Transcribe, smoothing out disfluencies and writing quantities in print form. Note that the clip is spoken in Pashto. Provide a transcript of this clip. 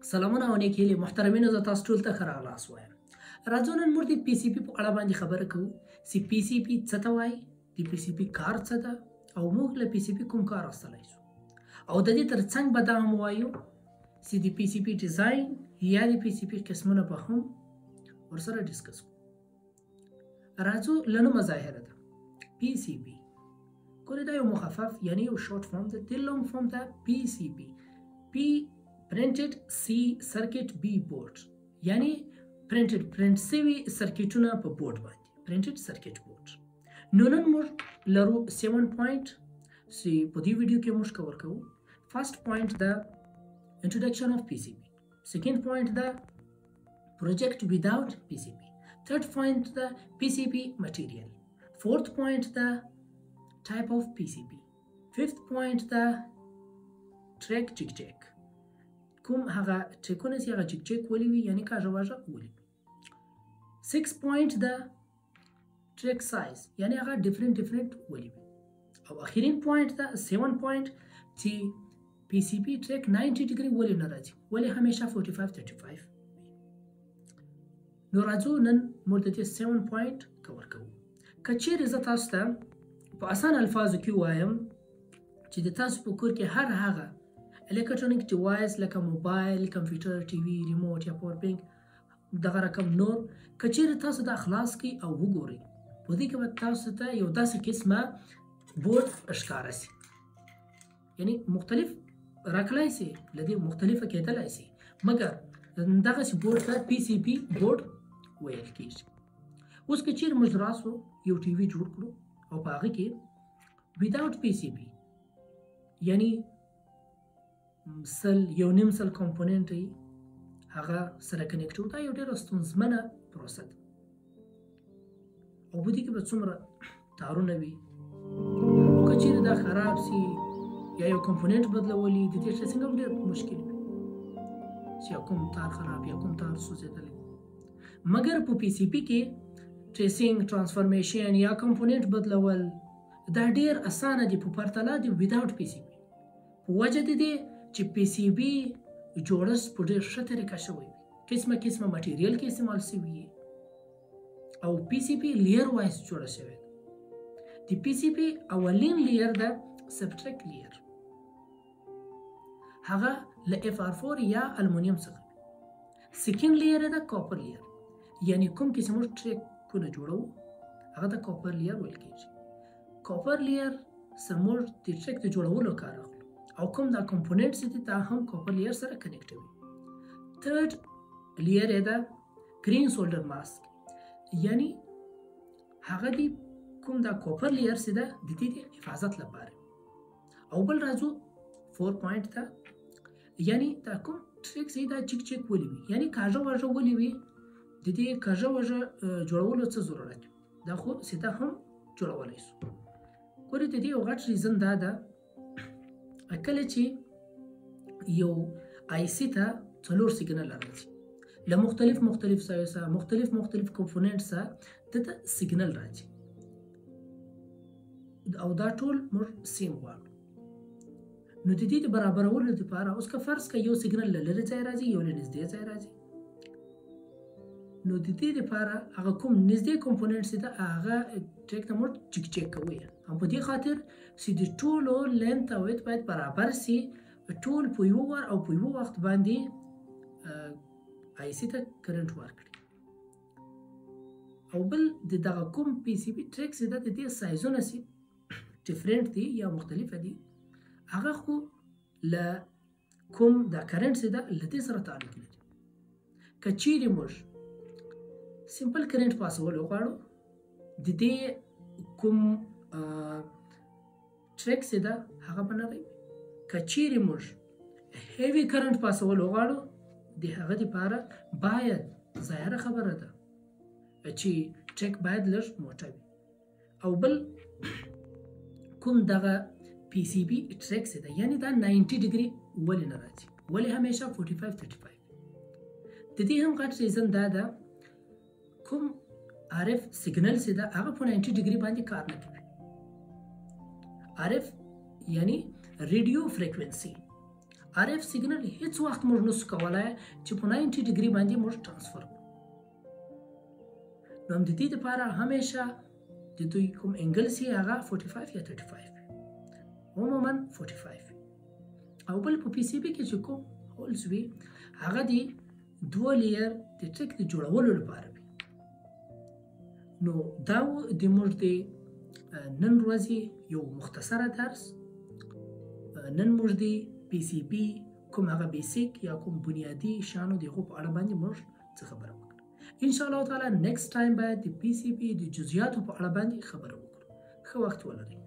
سلامونه او نیکی له محترمینو زه تاسو ټول ته ښه راغلاست وایم. راځو نن موږ د پی سی پی په اړه باندې خبره کوو چې پی سی پی څه ته وایي، د پی سی پی کار څه ده او موږ له پی سی پی کوم کار اخیستلی شو او د دې ترڅنګ به دا هم ووایو چې د پی سی پی ډیزاین یا د پی سی پی قسمونه به هم ورسره ډسکس کوو. راځو له نومه ظاهره ده پی سی پی ګورې دا یو مخفف یعنی یو شورت فارم ده، د لونګ فارم ده پی سی پی. پی printed C circuit B board یعنی print سوي سرکټونه په بورډ باندې printed circuit board. نو نن موږ لرو 7 پوینټ چې په دې ویډیو کې موږ کور کوو. فرست پوینټ د introduction of PCB, second point the project without PCB, third point the PCB material, fourth point the type of PCB, fifth point the track jig کوم هغه ټریکونه چې هغه جګ جګ ولي وي یعنی کاژه واژه ولي. 6 پوینټ د ټریک سایز یعنی هغه ډیفرنٹ ولي وي. او اخرین پوینټ د 7 پوینټ چې پی سی پی ټریک 90 ډیګري ولي نه راځي، ولي همیشه 45-35. نو راځو نن موږ د 7 پوینټ کور کوو. کچېرې زه تاسو ته په اسان الفاظو کې وایم چې د تاسو په کور کې هر هغه الکترونیک ډیوایس لکه موبایل، کمپیوټر، ټي وي، ریموټ یا پاور بینک دغه رقم نور کچېرې تاسو د خلاص کی او وګورئ په دې کې به تاسو ته یو داسې قسمه بورډ ښکاره شي یعنی مختلف راکلی شي لدې مختلفه کېدلی شي مګر دغسې بورډ ته پی سی پی بورډ ویل کېږي. اوس که چیرې موږ راسو یو ټي وي جوړ کړو او په هغه کې ویداوټ پی سی پی یعنی یو نیم سل کمپوننټ یې هغه سره کنیکټ دا یو ډېره ستونزمنه پروسه ده او په دې کې به څومره تارونه وي او که چیرې دا خراب سي یا یو کمپوننټ بدلولي د دې ټریسینګ هم ډېر مشکل وي چې کوم تار خراب یا کوم تار سوځېدلی. مګر په پی سی پی کې ټریسینګ، ټرانسفرمیشن یا کمپوننټ بدلول دا ډېر اسانه دي په پرتله د ویداوټ پی سی پی په وجه د دې چې پی سی بي جوړښت په ډېر ښه طریقه شوی وي، قسمه مټیریل کې استعمال شوي وي او پی سی پی لیر وایز جوړه شوې ده. د پی سی پی اولین لیر ده سبټریک لیر، هغه له اف آر 4 یا المونیم څخه. سیکنډ لیر ده کاپر لیر یعنی کوم کې چې موږ ټریکونه جوړو هغه د کاپر لیر ویل کېږي. کاپر لیر سره موږ د ټریک د جوړولو کار اخلو او کوم دا کمپوننټس دي دا هم کاپر لیر سره کنیکټ وي. تھرد لیر ده گرین سولډر ماسک یعنی هغه دی کوم دا کاپر لیر سي ده د دې حفاظت لپاره. او بل راځو 4 پوینټ ته یعنی دا کوم ټریک سي دا چیک ولي وي یعنی کاژه واژه ولي وي د دې کاژه واژه جوړولو څه ضرورت دا خو سیده هم جوړولای شو. ګورې د دې یو غټ ریزن دا ده کله چې یو آی سی ته 4 سیګنل راځي له مختلف ځایو سره مختلف کمپوننټ سره دته سیګنل راځي او دا ټول موږ سیم غواړو. نو د دې د برابرولو لپاره اوس که فرض که یو سیګنل له لرې ځای راځي یو له نږدې ځای راځي نو د دې لپاره هغه کوم نږدې کمپوننټس دي هغه ټریک ته موږ چک کوو هم په دې خاطر چې د ټولو لینت او ویت باید برابر سي ټول په یو وار او په یو وخت باندې آی سی ته کرنټ ورکړي. او بل دغه کوم پی سی پی ټریکس د دې سایزونه سي ډیفرنٹ دي یا مختلفه دي هغه خو له کوم د کرنټ سي د لدې سره تعلق لري. که چیرې موږ سمپل کرنٹ پاسول وغواړو د دې کوم ټریک سي ده هغه به نری. که چیرې موږ هیوي کرنٹ پاسول وغواړو د هغه لپاره باید ظاهره خبره ده چې ټریک باید لږ موټه وي. او بل کوم دغه پی سی بي ټریک سي ده یعنی دا 90 ډیګري ولې نه راځي ولې همیشه 45-35. د دې هم غټ ریزن دا ده کوم آر اف سیګنل سي ده هغه په 90 ډیګري باندې کار نه کوي. آر اف یعنی ریډیو فریکوینسي آر اف سیګنل هیڅ وخت موږ نشو کولای چې په 90 ډیګري باندې موږ ترانسفر کړو. نو د دې لپاره همیشه د دوی کوم انګل سي هغه 45 یا 35 عموما 45 او بل په پی سی بي کې چې کوم هولز وي هغه د دوه لیر د ټریک د جوړولو لپاره وي. نو دا د موږ د نن ورځې یو مختصره درس. نن موږ د پی سی بي کوم هغه بیسیک یا کوم بنیادی شانو د هغو په اړه باندې موږ څه خبره وکړو. ان شاء الله تعالی نیکسټ ټایم به د پی سی بي د جزئیاتو په اړه باندې خبره وکړو. ښه وخت ولرئ.